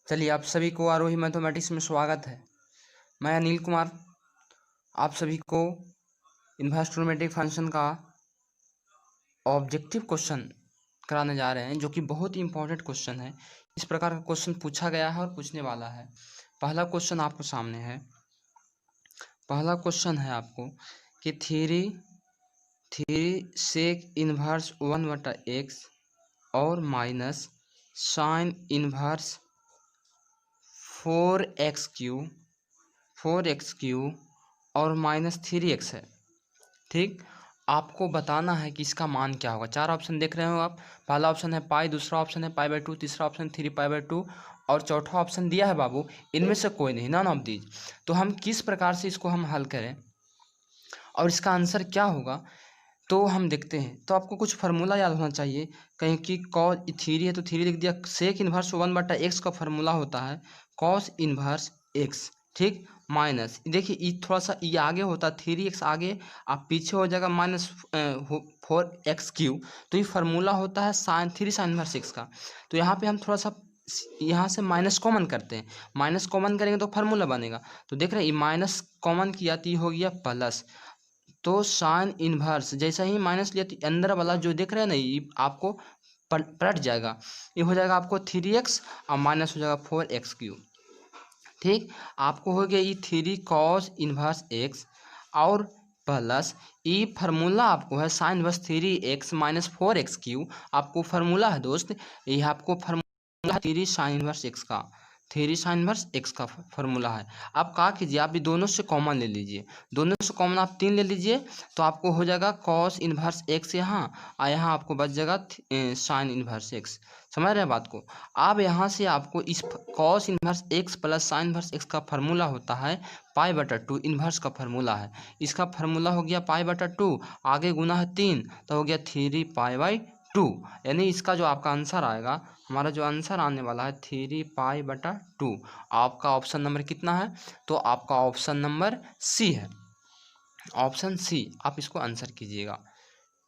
चलिए, आप सभी को आरोही मैथमेटिक्स में स्वागत है। मैं अनिल कुमार आप सभी को इनवर्स ट्रिग्नोमेट्रिक फंक्शन का ऑब्जेक्टिव क्वेश्चन कराने जा रहे हैं, जो कि बहुत ही इंपॉर्टेंट क्वेश्चन है। इस प्रकार का क्वेश्चन पूछा गया है और पूछने वाला है। पहला क्वेश्चन आपको सामने है। पहला क्वेश्चन है आपको कि थ्री सेक इनवर्स 1/x और माइनस साइन इनवर्स 4x³ और -3x है। ठीक, आपको बताना है कि इसका मान क्या होगा। चार ऑप्शन देख रहे हो आप। पहला ऑप्शन है पाई, दूसरा ऑप्शन है पाई/2, तीसरा ऑप्शन 3π/2 और चौथा ऑप्शन दिया है बाबू इनमें से कोई नहीं, नन ऑफ दीज। तो हम किस प्रकार से इसको हम हल करें और इसका आंसर क्या होगा, तो हम देखते हैं। तो आपको कुछ फार्मूला याद होना चाहिए। कहीं कि कॉस थ्री है तो थ्री लिख दिया। सेक इनवर्स 1/x का फार्मूला होता है कॉस इनवर्स x। ठीक, माइनस देखिए ये थोड़ा सा ये आगे होता है, 3x आगे आप पीछे हो जाएगा -4x³। तो ये फार्मूला होता है साइन इनवर्स x का। तो यहाँ पे हम थोड़ा सा यहाँ से माइनस कॉमन करते हैं। माइनस कॉमन करेंगे तो फार्मूला बनेगा। तो देख रहे हैं ये माइनस कॉमन किया तो ये हो गया प्लस। तो साइन इनवर्स जैसा ही माइनस लिया तो अंदर वाला जो देख रहे हैं ना ये आपको पलट जाएगा। ये हो जाएगा आपको 3x और माइनस हो जाएगा 4x³। ठीक, आपको हो गया ये 3 cos इनवर्स x और प्लस ये फार्मूला आपको है sine inverse 3x minus 4x³ आपको फार्मूला है दोस्त। ये आपको फार्मूला 3 साइन इनवर्स x का, 3 साइन इनवर्स x का फार्मूला है। आप क्या कीजिए, आप भी दोनों से कॉमन ले लीजिए। दोनों से कॉमन आप 3 ले लीजिए तो आपको हो जाएगा cos इनवर्स x यहाँ और यहाँ आपको बच जाएगा साइन इनवर्स x। समझ रहे हैं बात को। अब यहाँ से आपको इस cos inverse x plus sine inverse x का फार्मूला होता है π/2। इनवर्स का फार्मूला है, इसका फार्मूला हो गया π/2, आगे गुना है 3 तो हो गया 3π/2। यानी इसका जो आपका आंसर आएगा, हमारा जो आंसर आने वाला है 3π/2। आपका ऑप्शन नंबर कितना है, तो आपका ऑप्शन नंबर सी है। ऑप्शन सी आप इसको आंसर कीजिएगा।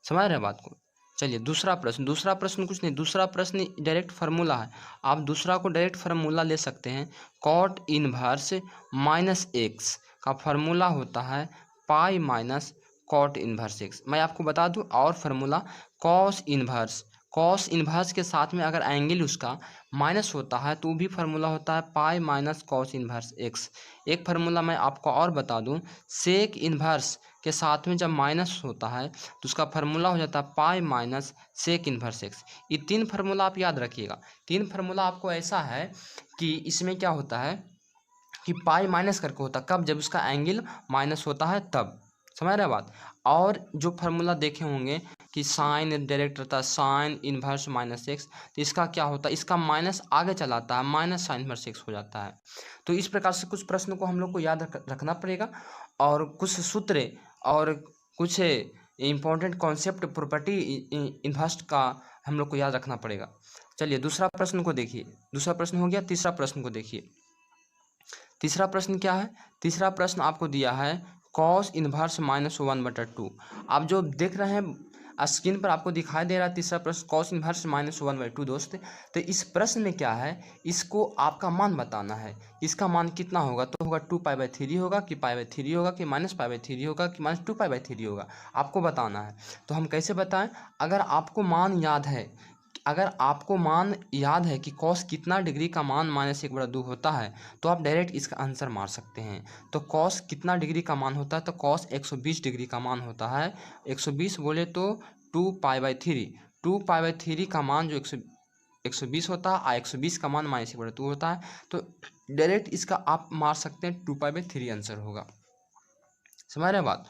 समझ रहे हैं बात को। चलिए दूसरा प्रश्न। दूसरा प्रश्न कुछ नहीं, दूसरा प्रश्न डायरेक्ट फार्मूला है। आप दूसरा को डायरेक्ट फार्मूला ले सकते हैं। कॉट इनवर्स -x का फार्मूला होता है pi minus cot inverse x। मैं आपको बता दूं और formula cos inverse. Cos inverse के साथ में अगर एंगल उसका माइनस होता है तो भी फार्मूला होता है pi minus cos inverse x। एक फार्मूला मैं आपको और बता दूं, सेक इनवर्स के साथ में जब माइनस होता है तो उसका फार्मूला हो जाता है pi minus sec inverse x। ये 3 फार्मूला आप याद रखिएगा। 3 फार्मूला आपको ऐसा है कि इसमें क्या होता है कि पाई माइनस करके होता है, कब, जब उसका एंगल माइनस होता है तब। समझ रहे बात। और जो फार्मूला देखे होंगे कि साइन डायरेक्ट रहता है साइन इनवर्स -x, तो इसका क्या होता है, इसका माइनस आगे चलाता है, माइनस साइन इनवर्स x हो जाता है। तो इस प्रकार से कुछ प्रश्न को हम लोग को याद रखना पड़ेगा और कुछ सूत्र और कुछ इम्पोर्टेंट कॉन्सेप्ट प्रॉपर्टी इन्वर्स का हम लोग को याद रखना पड़ेगा। चलिए दूसरा प्रश्न को देखिए। दूसरा प्रश्न हो गया। तीसरा प्रश्न को देखिए। तीसरा प्रश्न क्या है। तीसरा प्रश्न आपको दिया है कॉस इनवर्स -1/2। आप जो देख रहे हैं स्क्रीन पर आपको दिखाई दे रहा है तीसरा प्रश्न कॉस इनवर्स -1/2 दोस्त। तो इस प्रश्न में क्या है, इसको आपका मान बताना है। इसका मान कितना होगा, तो होगा 2π/3 होगा कि π/3 होगा कि -π/3 होगा कि -2π/3 होगा, आपको बताना है। तो हम कैसे बताएं, अगर आपको मान याद है, अगर आपको मान याद है कि कॉस कितना डिग्री का मान -1/2 होता है तो आप डायरेक्ट इसका आंसर मार सकते हैं। तो कॉस कितना डिग्री का मान होता है, तो कॉस 120 डिग्री का मान होता है। 120 बोले तो 2π/3। 2π/3 का मान जो 120 होता है और 120 का मान -1/2 होता है। तो डायरेक्ट इसका आप मार सकते हैं, 2π/3 आंसर होगा। समझ रहे बात।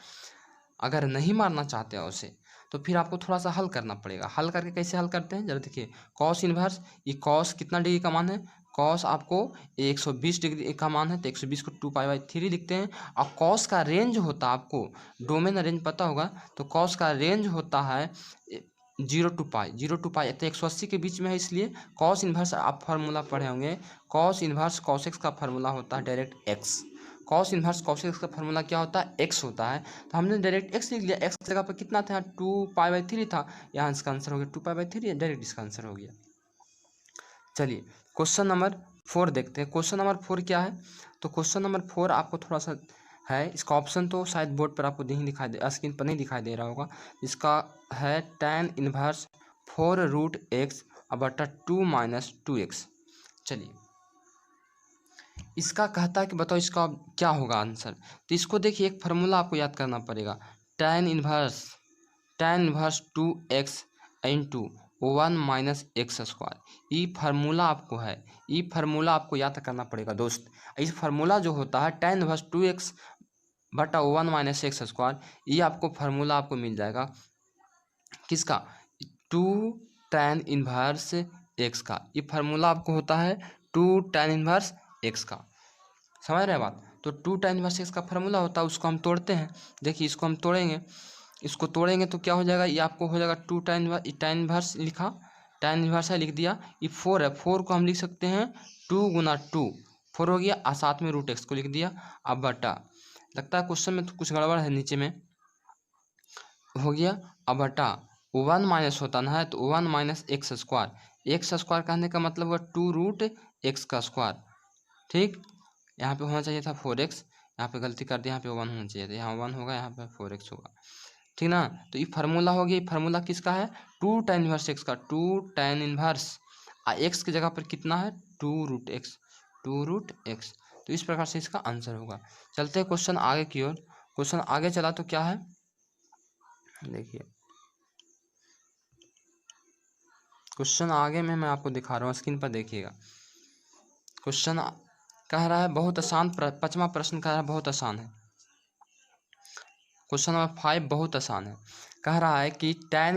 अगर नहीं मारना चाहते हो उसे तो फिर आपको थोड़ा सा हल करना पड़ेगा। हल करके कैसे हल करते हैं जरा देखिए। कॉस इनवर्स, ये कॉस कितना डिग्री का मान है, कॉस आपको 120 डिग्री का मान है तो 120 को 2π/3 लिखते हैं। और कॉस का रेंज होता है, आपको डोमेन रेंज पता होगा, तो कॉस का रेंज होता है 0 to π। 0 to π तो 180 के बीच में है, इसलिए कॉस इनवर्स आप फार्मूला पढ़े होंगे। कॉस इनवर्स कॉस एक्स का फार्मूला होता है direct x. Cos inverse cos x का फार्मूला क्या होता है, एक्स होता है। तो हमने डायरेक्ट एक्स लिख लिया। एक्स की जगह पर कितना था, 2π/3 था, यहाँ इसका आंसर हो गया 2π/3, डायरेक्ट इसका आंसर हो गया। चलिए क्वेश्चन नंबर 4 देखते हैं। क्वेश्चन नंबर 4 क्या है? तो क्वेश्चन नंबर 4 आपको थोड़ा सा है, इसका ऑप्शन तो शायद बोर्ड पर आपको नहीं दिखाई दे, स्क्रीन पर नहीं दिखाई दे रहा होगा। इसका है tan इनवर्स 4√x बटा 2 माइनस 2x। चलिए, इसका कहता है कि बताओ इसका क्या होगा आंसर। तो इसको देखिए, एक फार्मूला आपको याद करना पड़ेगा। tan inverse 2x into 1 minus x square. ये फार्मूला आपको है, ये फार्मूला आपको याद करना पड़ेगा दोस्त। इस फार्मूला जो होता है tan इनवर्स 2x बटा 1 माइनस एक्स स्क्वायर, ये आपको फार्मूला आपको मिल जाएगा किसका? 2 tan इनवर्स एक्स का। ये फार्मूला आपको होता है 2 tan इनवर्स एक्स का। समझ रहे हैं बात? तो 2 tan इनवर्स एक्स का फार्मूला होता है, उसको हम तोड़ते हैं। देखिए, इसको हम तोड़ेंगे, इसको तोड़ेंगे तो क्या हो जाएगा? ये आपको हो जाएगा 2 tan इनवर्स लिखा, tan इनवर्स है लिख दिया। ये 4 है, 4 को हम लिख सकते हैं 2 गुना 2, 4 हो गया, और साथ में √x को लिख दिया। अब बटा, लगता है क्वेश्चन में तो कुछ गड़बड़ है, नीचे में हो गया। अब बटा 1 माइनस होता ना है, तो 1 minus x square. X square कहने का मतलब हुआ 2√x का स्क्वायर। ठीक, यहाँ पे होना चाहिए था 4x, यहाँ पे गलती कर दिया, यहाँ पे 1 होना चाहिए था, यहाँ 1 होगा, यहाँ पे 4x होगा। ठीक ना? तो ये फार्मूला हो गया। ये फार्मूला किसका है? 2 tan इनवर्स एक्स का। 2 tan इनवर्स एक्स की जगह पर कितना है? 2√x। तो इस प्रकार से इसका आंसर होगा। चलते हैं क्वेश्चन आगे की ओर। क्वेश्चन आगे चला तो क्या है, देखिए क्वेश्चन आगे में मैं आपको दिखा रहा हूँ, स्क्रीन पर देखिएगा। क्वेश्चन कह रहा है बहुत आसान, 5वां प्रश्न कह रहा है बहुत आसान है। क्वेश्चन नंबर 5 बहुत आसान है। कह रहा है कि tan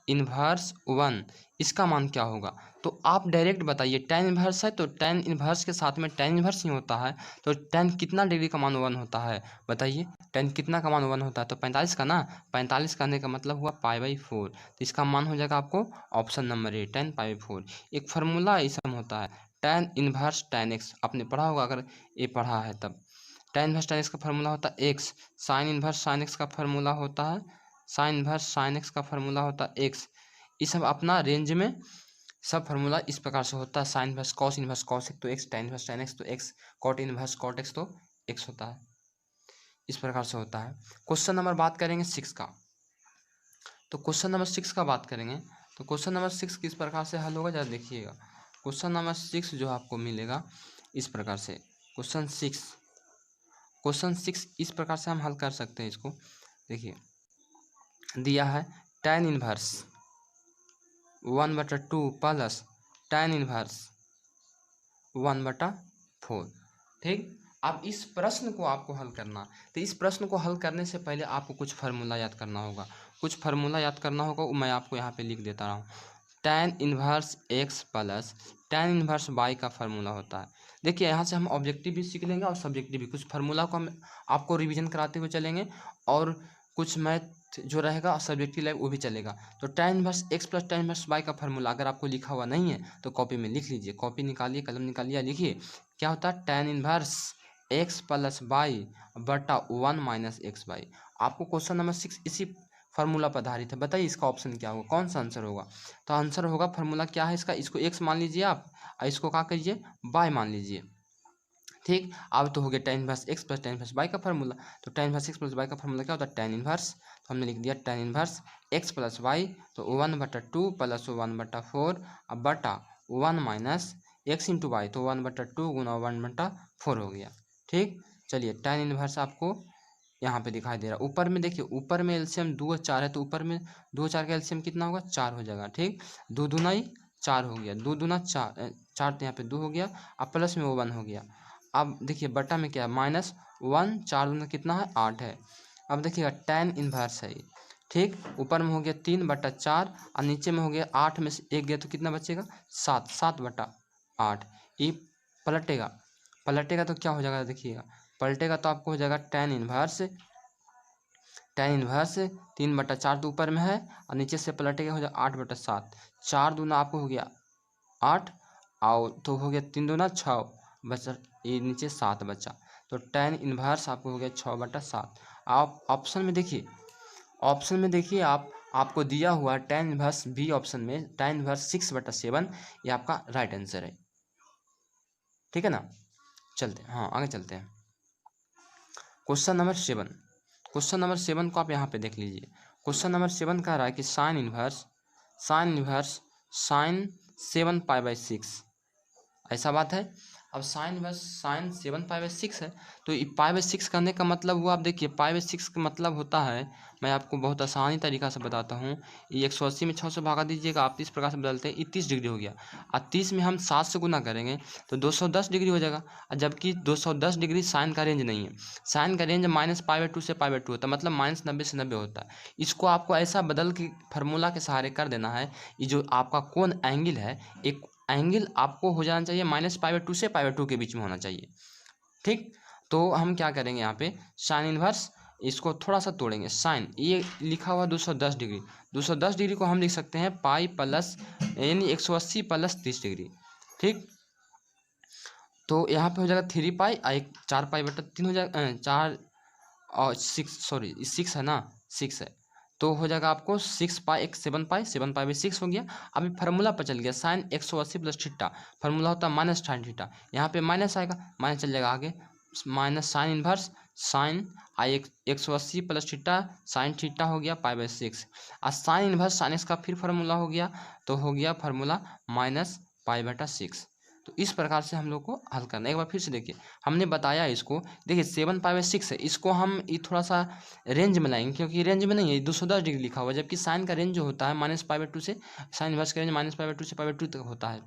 इनवर्स 1 इसका मान क्या होगा? तो आप डायरेक्ट बताइए। tan इनवर्स है तो tan इनवर्स के साथ में tan इनवर्स ही होता है, तो tan कितना डिग्री का मान 1 होता है? बताइए, tan कितना का मान 1 होता है? तो 45 का ना। 45 करने का मतलब हुआ π/4, तो इसका मान हो जाएगा आपको ऑप्शन नंबर ए, tan π/4। एक फार्मूला ऐसा होता है, tan इनवर्स tan x, आपने पढ़ा होगा अगर ये पढ़ा है तब। tan इनवर्स tan x का फार्मूला होता है x, sine inverse sine x का फार्मूला होता है, साइन इनवर्स साइन x का फार्मूला होता है x। ये सब अपना रेंज में सब फार्मूला इस प्रकार से होता है। साइन इनवर्स कॉस x तो x, tan inverse tan x तो x, cot inverse cot x तो x होता है। इस प्रकार से होता है। क्वेश्चन नंबर बात करेंगे 6 का। तो क्वेश्चन नंबर 6 का बात करेंगे, तो क्वेश्चन नंबर 6 किस प्रकार से हल होगा जरा देखिएगा। क्वेश्चन नंबर 6 जो आपको मिलेगा इस प्रकार से। क्वेश्चन 6 इस प्रकार से हम हल कर सकते हैं इसको। देखिए, दिया है tan inverse 1/2 plus tan inverse 1/4। ठीक, अब इस प्रश्न को आपको हल करना, तो इस प्रश्न को हल करने से पहले आपको कुछ फार्मूला याद करना होगा। कुछ फार्मूला याद करना होगा, वो मैं आपको यहाँ पे लिख देता रहा हूँ। tan inverse x plus tan inverse y का फार्मूला होता है। देखिए, यहाँ से हम ऑब्जेक्टिव भी सीख लेंगे और सब्जेक्टिव भी। कुछ फार्मूला को हम आपको रिवीजन कराते हुए चलेंगे, और कुछ मैथ जो रहेगा सब्जेक्टिव लाइव वो भी चलेगा। तो tan inverse x plus tan inverse y का फार्मूला अगर आपको लिखा हुआ नहीं है तो कॉपी में लिख लीजिए। कॉपी निकालिए, कलम निकालिए, लिखिए क्या होता है tan inverse x plus y बटा 1 माइनस एक्स वाई। आपको क्वेश्चन नंबर 6 इसी फार्मूला पर आधारित है। बताइए इसका ऑप्शन क्या होगा, कौन सा आंसर होगा? तो आंसर होगा, फार्मूला क्या है इसका, इसको x मान लीजिए आप, और इसको क्या करिए y मान लीजिए। ठीक, अब तो हो गया tan inverse x plus tan inverse y का फार्मूला। तो tan inverse x plus y का फार्मूला क्या होता है? tan इनवर्स, तो हमने लिख दिया tan inverse x plus y, तो 1/2 प्लस 1/4 अब बटा 1 माइनस x इंटू वाई, तो 1/2 गुना 1/4 हो गया। ठीक, चलिए tan इनवर्स आपको यहाँ पे दिखाई दे रहा है। ऊपर में देखिए, ऊपर में एलसीएम 2 और 4 है, तो ऊपर में 2 और 4 का एलसीएम कितना होगा? 4 हो जाएगा। ठीक, 2 दूना 4 हो गया, 2 दूना 4, 4 तो यहाँ पे 2 हो गया, अब प्लस में वो 1 हो गया। अब देखिए बटा में क्या है? -1, 4 दूना कितना है? 8 है। अब देखिएगा tan इनवर्स है ये। ठीक, ऊपर में हो गया 3/4 और नीचे में हो गया 8 में से 1 गया तो कितना बचेगा? 7, 7/8। ये पलटेगा, पलटेगा तो क्या हो जाएगा? देखिएगा पलटेगा तो आपको हो जाएगा tan इनवर्स 3/4 तो ऊपर में है, और नीचे से पलटेगा हो जाएगा 8/7। 4 दूना आपको हो गया 8, और तो हो गया 3 दूना 6 बचा, ये नीचे 7 बचा, तो tan इनवर्स आपको हो गया 6/7। आप ऑप्शन में देखिए, ऑप्शन में देखिए आप आपको दिया हुआ tan इनवर्स बी ऑप्शन में tan इनवर्स 6/7 ये आपका राइट आंसर है। ठीक है ना, चलते हैं, हाँ आगे चलते हैं। क्वेश्चन नंबर 7, क्वेश्चन नंबर 7 को आप यहाँ पे देख लीजिए। क्वेश्चन नंबर 7 कह रहा है कि साइन इनवर्स साइन 7π/6, ऐसा बात है। अब साइन इनवर्स साइन 7π/6 है, तो ये π/6 करने का मतलब हुआ, आप देखिए π/6 का मतलब होता है, मैं आपको बहुत आसानी तरीका से बताता हूँ। ये 180 में 6 से भागा दीजिएगा, आप इस प्रकार से बदलते हैं, 30 डिग्री हो गया। और 30 में हम 7 से गुना करेंगे तो 210 डिग्री हो जाएगा। और जबकि 210 डिग्री साइन का रेंज नहीं है, साइन का रेंज -π/2 से π/2 होता है, मतलब -90 से 90 होता है। इसको आपको ऐसा बदल के फार्मूला के सहारे कर देना है, ये जो आपका कोण एंगल है, एक एंगल आपको हो जाना चाहिए -π/2 से π/2 के बीच में होना चाहिए। ठीक, तो हम क्या करेंगे यहाँ पे साइन इनवर्स, इसको थोड़ा सा तोड़ेंगे। साइन ये लिखा हुआ 210 डिग्री, 210 डिग्री को हम लिख सकते हैं पाई प्लस यानी 180 प्लस 30 डिग्री। ठीक, तो यहाँ पे हो जाएगा 3π, एक 4π/3 हो जाएगा, 4 और 6, सॉरी 6 है ना, 6 है, तो हो जाएगा आपको 6π, एक 7π/6 हो गया। अभी फार्मूला पर चल गया, साइन 180 प्लस थीटा, फार्मूला होता है माइनस साइन थीटा, यहाँ पे माइनस आएगा, माइनस चल जाएगा आगे, minus sine inverse sine 180 plus theta sine theta हो गया π/6, और साइन इनवर्स साइन एक्स का फिर फार्मूला हो गया, तो हो गया फार्मूला -π/6। तो इस प्रकार से हम लोग को हल करना है। एक बार फिर से देखिए, हमने बताया इसको, देखिए 7π/6 है, इसको हम ये थोड़ा सा रेंज में लाएंगे, क्योंकि रेंज में नहीं है, 210 डिग्री लिखा हुआ है, जबकि साइन का रेंज जो होता है -π/2 से, साइन इनवर्स का रेंज -π/2 से π/2 तक होता है।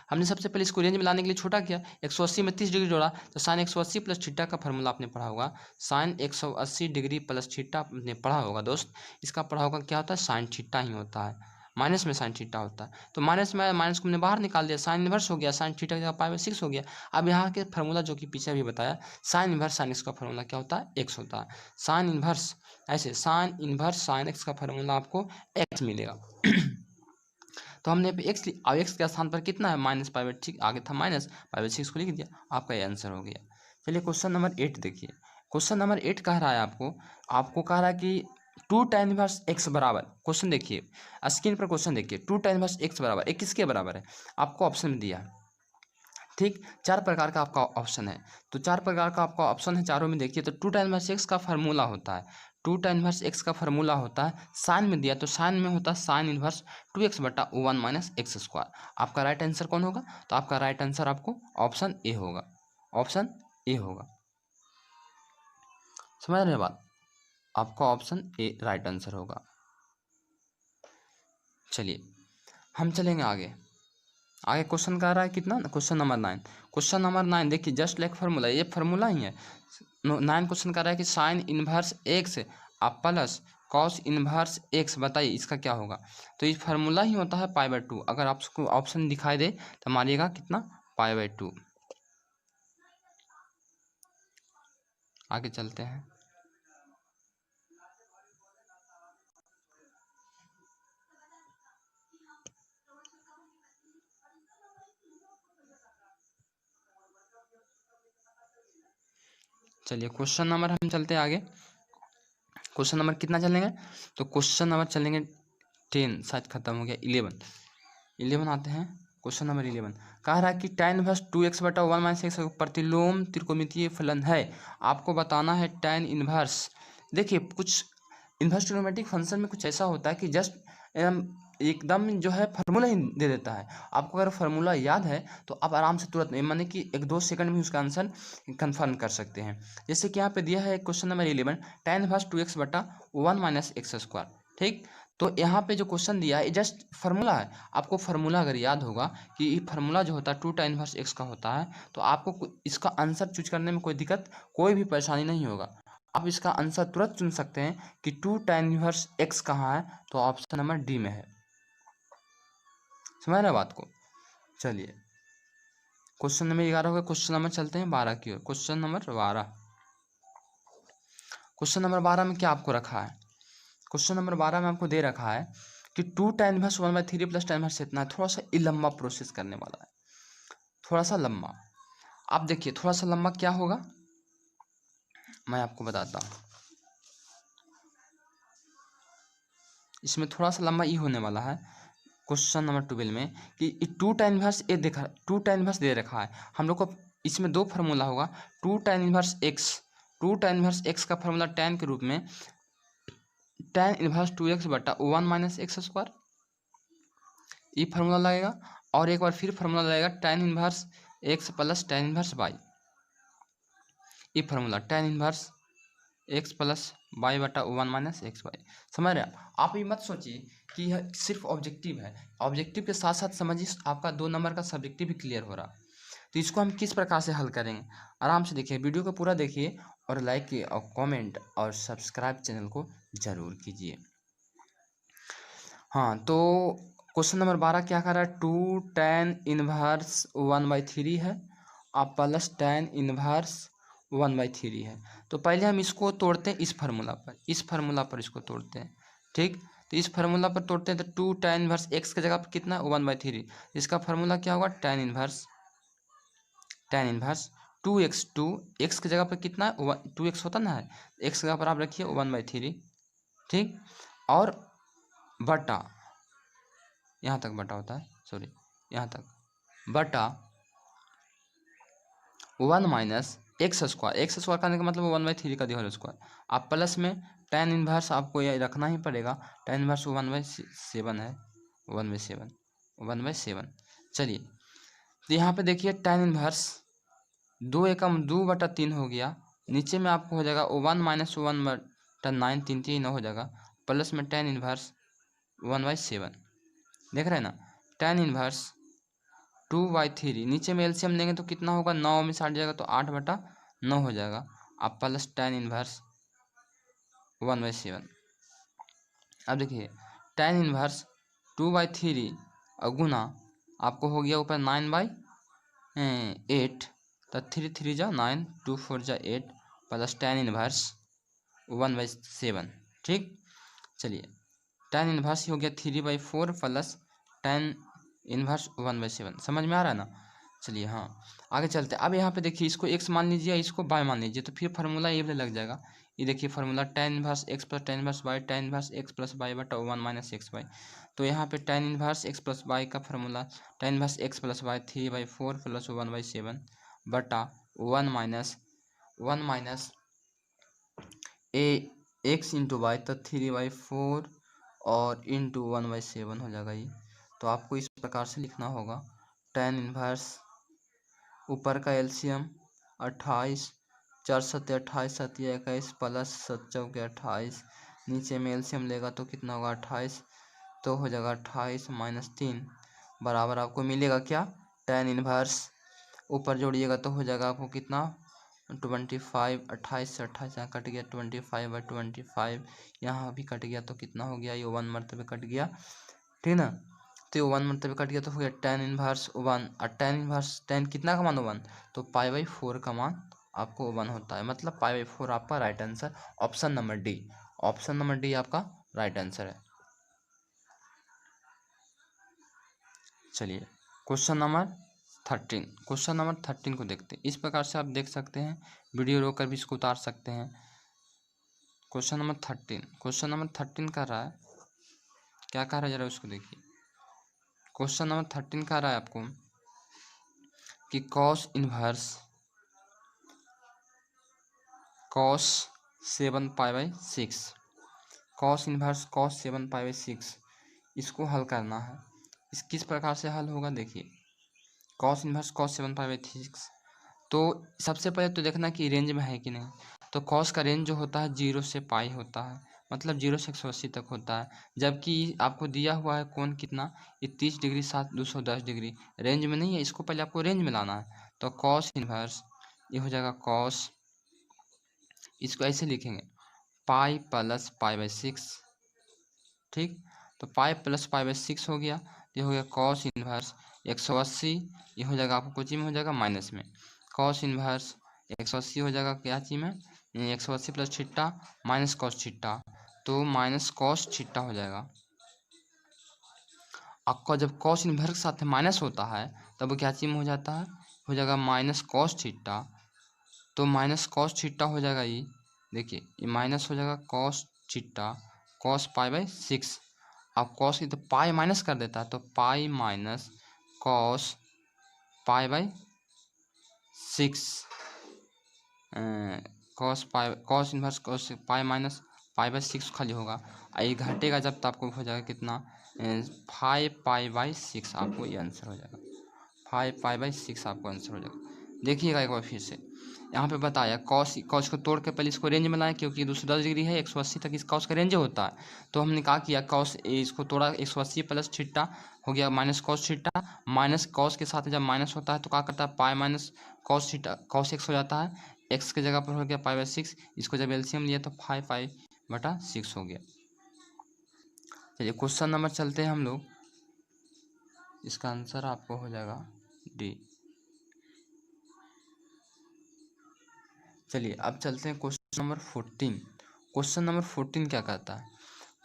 हमने सबसे पहले इसको रेंज में लाने के लिए छोटा किया, 180 में 30 डिग्री जोड़ा, तो साइन 180 प्लस थीटा का फार्मूला आपने पढ़ा होगा, साइन 180 डिग्री प्लस थीटा आपने पढ़ा होगा दोस्त, इसका पढ़ा होगा क्या होता है, साइन थीटा ही होता है, माइनस में साइन थीटा होता है, तो माइनस में माइनस को हमने बाहर निकाल दिया, साइन इनवर्स हो गया, साइन थीटा का π/6 हो गया। अब यहाँ के फार्मूला जो कि पीछे भी बताया, साइन इनवर्स साइन एक्स का फार्मूला क्या होता है, एक्स होता है, साइन इनवर्स ऐसे साइन इनवर्स साइन एक्स का फार्मूला आपको एक्स मिलेगा। तो हमने एक्स, अब एक्स के स्थान पर कितना है, -π/6, आगे था -π/6 को लिख दिया, आपका ये आंसर हो गया। चलिए क्वेश्चन नंबर 8 देखिए, क्वेश्चन नंबर 8 कह रहा है आपको कह रहा है कि 2 tan इनवर्स x बराबर, क्वेश्चन देखिए स्क्रीन पर, क्वेश्चन देखिए 2 tan इनवर्स x बराबर, एक किसके बराबर है, आपको ऑप्शन में दिया है। ठीक, 4 प्रकार का आपका ऑप्शन है, तो 4 प्रकार का आपका ऑप्शन है, चारों में देखिए, तो 2 tan इनवर्स x का फार्मूला होता है, 2 tan इनवर्स x का फार्मूला होता है, साइन में दिया तो साइन में होता है साइन इनवर्स 2x/1 - x²। आपका राइट आंसर कौन होगा, तो आपका राइट आंसर आपको ऑप्शन ए होगा, ऑप्शन ए होगा, समझ रहे बात, आपका ऑप्शन ए राइट आंसर होगा। चलिए हम चलेंगे आगे, आगे क्वेश्चन कह रहा है कितना, क्वेश्चन नंबर 9, क्वेश्चन नंबर 9 देखिए, जस्ट लाइक फार्मूला, ये फार्मूला ही है। 9 क्वेश्चन कह रहा है कि साइन इनवर्स एक्स आप प्लस कॉस इनवर्स एक्स, बताइए इसका क्या होगा, तो ये फार्मूला ही होता है π/2, अगर आपको ऑप्शन दिखाई दे तो मानिएगा कितना, π/2। आगे चलते हैं, चलिए क्वेश्चन नंबर हम चलते हैं आगे, क्वेश्चन नंबर कितना चलेंगे, तो क्वेश्चन नंबर चलेंगे 10, शायद खत्म हो गया, 11 आते हैं। क्वेश्चन नंबर 11 कह रहा है कि tan इनवर्स 2x/1 - x प्रतिलोम त्रिकोणमितीय फलन है, आपको बताना है tan इनवर्स। देखिए कुछ इनवर्स ट्रिग्नोमेट्रिक फंक्शन में कुछ ऐसा होता है कि जस्ट एकदम जो है फार्मूला ही दे देता है, आपको अगर फार्मूला याद है तो आप आराम से तुरंत माने कि 1-2 सेकंड में उसका आंसर कंफर्म कर सकते हैं। जैसे कि यहाँ पे दिया है question number 11, tan inverse 2x/1 - x²। ठीक, तो यहाँ पे जो क्वेश्चन दिया है जस्ट फार्मूला है, आपको फार्मूला अगर याद होगा कि ये फार्मूला जो होता है 2 tan इनवर्स x का होता है, तो आपको इसका आंसर चूज करने में कोई दिक्कत, कोई भी परेशानी नहीं होगा, आप इसका आंसर तुरंत चुन सकते हैं कि 2 tan इनवर्स x कहाँ है, तो ऑप्शन नंबर डी में है, समझ रहे बात को। चलिए क्वेश्चन नंबर 11 हो गया, क्वेश्चन नंबर चलते हैं 12 की ओर, क्वेश्चन नंबर 12, क्वेश्चन नंबर 12 में क्या आपको रखा है, क्वेश्चन नंबर 12 में आपको दे रखा है कि 2 tan inverse 1/3 plus tan inverse इतना है, थोड़ा सा लंबा प्रोसेस करने वाला है, थोड़ा सा लंबा। आप देखिए थोड़ा सा लंबा क्या होगा, मैं आपको बताता हूँ। इसमें थोड़ा सा लंबा ई होने वाला है क्वेश्चन नंबर 12 में कि 2 tan 1 ए देखा 2 tan 1 दे रखा है हम लोग को। इसमें दो फार्मूला होगा 2 tan 1 x। 2 tan 1 x का फार्मूला tan के रूप में tan 1 2x बटा 1 - x², ये फार्मूला लगेगा। और एक बार फिर फार्मूला लगेगा tan 1 x plus tan 1 y। ये formula tan 1 x plus y बटा 1 - x/y। समझ रहे आप ये मत सोचिए कि यह सिर्फ ऑब्जेक्टिव है, ऑब्जेक्टिव के साथ साथ समझिए आपका 2 नंबर का सब्जेक्टिव भी क्लियर हो रहा। तो इसको हम किस प्रकार से हल करेंगे, आराम से देखिए, वीडियो को पूरा देखिए और लाइक और कमेंट और सब्सक्राइब चैनल को जरूर कीजिए। हाँ, तो क्वेश्चन नंबर 12 क्या कर रहा है, 2 tan 1 1/3 है और प्लस tan 1 1/3 है। तो पहले हम इसको तोड़ते हैं इस फार्मूला पर इसको तोड़ते हैं। ठीक, तो इस फार्मूला पर तोड़ते हैं तो 2 tan 1 x की जगह पर कितना 1/3, इसका फार्मूला क्या होगा tan 1 2x। 2x की जगह पर कितना है 2x होता ना है, x की जगह पर आप रखिए 1/3। ठीक, और बटा, यहाँ तक बटा होता है, सॉरी यहाँ तक बटा 1 - x²। करने का मतलब 1/3 का होल स्क्वायर। आप प्लस में tan 1 आपको ये रखना ही पड़ेगा, tan 1 1/7 है, 1/7। चलिए, तो यहाँ पे देखिए tan 1 2 एकम 2/3 हो गया। नीचे में आपको हो जाएगा 1 - 1/9, 3 हो जाएगा, प्लस में tan 1 1/7। देख रहे हैं ना, tan 1 2/3, नीचे में एलसीएम लेंगे तो कितना होगा, 9 में 60 जाएगा तो 8/9 हो जाएगा, आप प्लस tan 1 1/7। अब देखिए tan 1 2/3 और गुना आपको हो गया ऊपर 9/8, तो 3 3 जा 9, 2 4 जा 8 प्लस tan 1 1/7। ठीक, चलिए tan 1 हो गया 3/4 प्लस tan 1 1/7। समझ में आ रहा है ना। चलिए हाँ, आगे चलते हैं। अब यहाँ पे देखिए, इसको x मान लीजिए, इसको y मान लीजिए, तो फिर फार्मूला ये भी लग जाएगा। ये देखिए formula tan 1 x plus tan 1 y, tan 1 x plus y बटा 1 - x/y। तो यहाँ पे tan 1 x प्लस y का formula tan 1 x plus y 3/4 plus 1/7 बटा 1 - x इंटू वाई, तो 3/4 और इंटू 1/7 हो जाएगा ये। तो आपको इस प्रकार से लिखना होगा tan 1 ऊपर का एलसीएम 28, 4 सत्ते 28, 7 21 प्लस 7 चौके 28, नीचे में एलसीएम लेगा तो कितना होगा 28, तो हो जाएगा 28 - 3 बराबर आपको मिलेगा क्या, tan 1 ऊपर जोड़िएगा तो हो जाएगा आपको कितना 25। 28 से 28 यहाँ कट गया 25/25, यहाँ भी कट गया तो कितना हो गया, ये 1 मरतबे कट गया। ठीक ना, तो ये 1 मरतबे कट गया तो हो गया tan 1 1। और tan कितना का मान 1, तो π/4 का मान आपको 1 होता है, मतलब π/4 आपका right answer, option number D. Option number D आपका राइट आंसर है। चलिए क्वेश्चन नंबर 13 को देखते हैं। इस प्रकार से आप देख सकते हैं, वीडियो रोक कर भी इसको उतार सकते हैं। क्वेश्चन नंबर 13 कर रहा है, क्या कह रहा है जरा उसको देखिए। क्वेश्चन नंबर 13 कह रहा है आपको कि cos 7π/6, cos 7π/6 इसको हल करना है। इस किस प्रकार से हल होगा देखिए, cos 7π/6। तो सबसे पहले तो देखना कि रेंज में है कि नहीं। तो cos का रेंज जो होता है 0 से पाई होता है, मतलब 0 से 180 तक होता है। जबकि आपको दिया हुआ है कोण कितना, ये 30 डिग्री 210 डिग्री, रेंज में नहीं है, इसको पहले आपको रेंज में लाना है। तो cos 1 ये हो जाएगा cos, इसको ऐसे लिखेंगे पाई प्लस π/6। ठीक, तो पाई प्लस π/6 हो गया, ये हो गया cos 1 180, ये हो जाएगा आपको कुछ में हो जाएगा माइनस में, cos 1 180 हो जाएगा क्या चीज में, 180 प्लस छिट्टा माइनस cos छिट्टा, तो माइनस cos छिट्टा हो जाएगा। आपका जब cos 1 के साथ माइनस होता है तब वो क्या चीज में हो जाता है, हो जाएगा माइनस cos छिट्टा। तो माइनस cos छिट्टा हो जाएगा, ये देखिए ये माइनस हो जाएगा cos छिट्टा cos π/6 अब कॉस की तो पाई माइनस कर देता है, तो pi minus cos pi by 6, cos inverse cos pi minus pi by 6 खाली होगा। ये घटेगा जब, तो आपको हो जाएगा कितना, 5 पाई बाई 6 आपको ये आंसर हो जाएगा। 5 पाई बाई 6 आपको आंसर हो जाएगा। देखिएगा एक बार फिर से, यहाँ पे बताया कॉस कॉस को तोड़ के पहले इसको रेंज में लाएं, क्योंकि 210 डिग्री है, 180 तक इस कॉस का रेंज होता है। तो हमने क्या किया, कॉस इसको तोड़ा, 180 प्लस थीटा हो गया minus cos theta, minus cos के साथ जब माइनस होता है तो क्या करता है, pi minus cos theta cos x हो जाता है, एक्स की जगह पर हो गया पाई बाई 6, इसको जब एलसीएम लिया तो 5 पाई बटा 6 हो गया। चलिए क्वेश्चन नंबर चलते हैं हम लोग, इसका आंसर आपको हो जाएगा डी। चलिए अब चलते हैं क्वेश्चन नंबर 14। क्वेश्चन नंबर 14 क्या कहता है,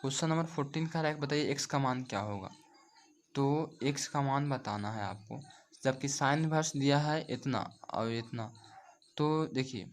क्वेश्चन नंबर 14 कह रहा है बताइए एक्स का मान क्या होगा। तो एक्स का मान बताना है आपको, जबकि साइन इनवर्स दिया है इतना और इतना। तो देखिए